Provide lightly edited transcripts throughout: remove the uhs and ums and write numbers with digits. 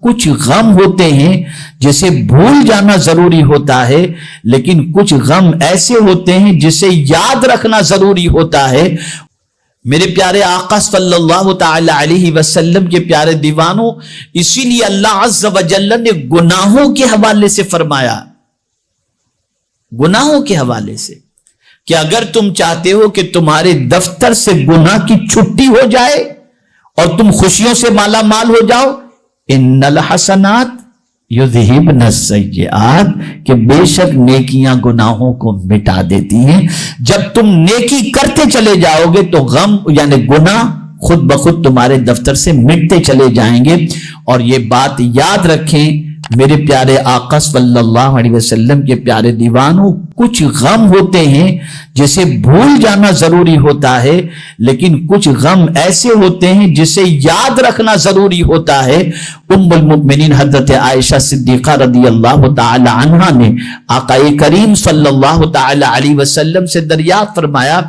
کچھ غم ہوتے ہیں جسے بھول جانا ضروری ہوتا ہے، لیکن کچھ غم ایسے ہوتے ہیں جسے یاد رکھنا ضروری ہوتا ہے۔ میرے پیارے آقا صلی اللہ تعالی علیہ وسلم کے پیارے دیوانوں، اسی لیے اللہ عز و جل نے گناہوں کے حوالے سے فرمایا، گناہوں کے حوالے سے، کہ اگر تم چاہتے ہو کہ تمہارے دفتر سے گناہ کی چھٹی ہو جائے اور تم خوشیوں سے مالا مال ہو جاؤ، ان الحسنات یذہبن السیئات، کہ بے شک نیکیاں گناہوں کو مٹا دیتی ہیں۔ جب تم نیکی کرتے چلے جاؤ گے تو غم یعنی گناہ خود بخود تمہارے دفتر سے مٹتے چلے جائیں گے۔ اور یہ بات یاد رکھیں میرے پیارے آقا صلی اللہ علیہ وسلم کے پیارے دیوانوں، کچھ غم ہوتے ہیں جسے بھول جانا ضروری ہوتا ہے، لیکن کچھ غم ایسے ہوتے ہیں جسے یاد رکھنا ضروری ہوتا ہے۔ ام المؤمنین حضرت عائشہ صدیقہ رضی اللہ تعالی عنہا نے آقا کریم صلی اللہ تعالی علیہ وسلم سے دریافت فرمایا،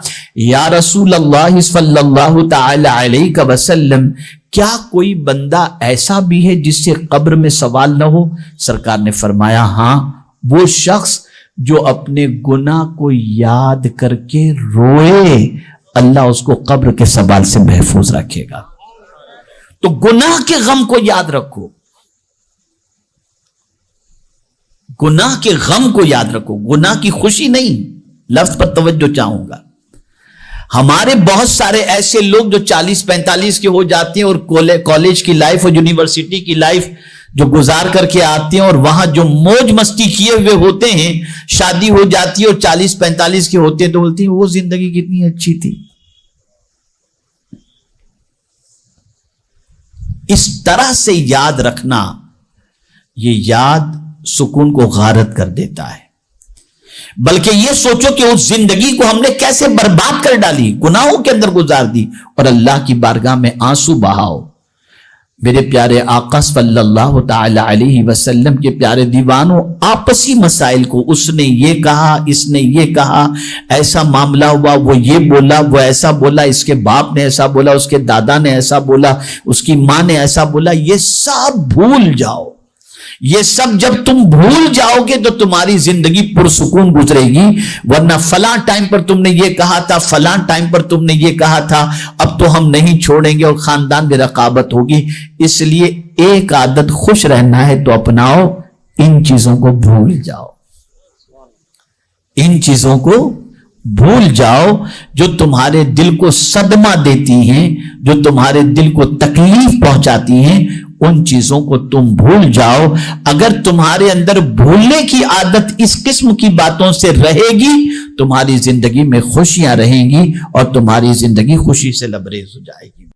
یا رسول اللہ صلی اللہ تعالی علیہ وسلم، کیا کوئی بندہ ایسا بھی ہے جس سے قبر میں سوال نہ ہو؟ سرکار نے فرمایا، ہاں، وہ شخص جو اپنے گناہ کو یاد کر کے روئے، اللہ اس کو قبر کے سوال سے محفوظ رکھے گا۔ تو گناہ کے غم کو یاد رکھو، گناہ کے غم کو یاد رکھو، گناہ کی خوشی نہیں۔ لفظ پر توجہ چاہوں گا۔ ہمارے بہت سارے ایسے لوگ جو 40-45 کے ہو جاتے ہیں اور کالج کی لائف اور یونیورسٹی کی لائف جو گزار کر کے آتے ہیں اور وہاں جو موج مستی کیے ہوئے ہوتے ہیں، شادی ہو جاتی ہے اور 40-45 کے ہوتے ہیں تو بولتی ہیں وہ زندگی کتنی اچھی تھی۔ اس طرح سے یاد رکھنا، یہ یاد سکون کو غارت کر دیتا ہے، بلکہ یہ سوچو کہ اس زندگی کو ہم نے کیسے برباد کر ڈالی، گناہوں کے اندر گزار دی، اور اللہ کی بارگاہ میں آنسو بہاؤ۔ میرے پیارے آقا صلی اللہ تعالی علیہ وسلم کے پیارے دیوانوں، آپسی مسائل کو اس نے یہ کہا، اس نے یہ کہا، ایسا معاملہ ہوا، وہ یہ بولا، وہ ایسا بولا، اس کے باپ نے ایسا بولا، اس کے دادا نے ایسا بولا، اس کی ماں نے ایسا بولا، یہ سب بھول جاؤ۔ یہ سب جب تم بھول جاؤ گے تو تمہاری زندگی پرسکون گزرے گی، ورنہ فلاں ٹائم پر تم نے یہ کہا تھا، فلاں ٹائم پر تم نے یہ کہا تھا، اب تو ہم نہیں چھوڑیں گے اور خاندان میں رقابت ہوگی۔ اس لیے ایک عادت خوش رہنا ہے تو اپناؤ، ان چیزوں کو بھول جاؤ، ان چیزوں کو بھول جاؤ جو تمہارے دل کو صدمہ دیتی ہیں، جو تمہارے دل کو تکلیف پہنچاتی ہیں، ان چیزوں کو تم بھول جاؤ۔ اگر تمہارے اندر بھولنے کی عادت اس قسم کی باتوں سے رہے گی، تمہاری زندگی میں خوشیاں رہیں گی اور تمہاری زندگی خوشی سے لبریز ہو جائے گی۔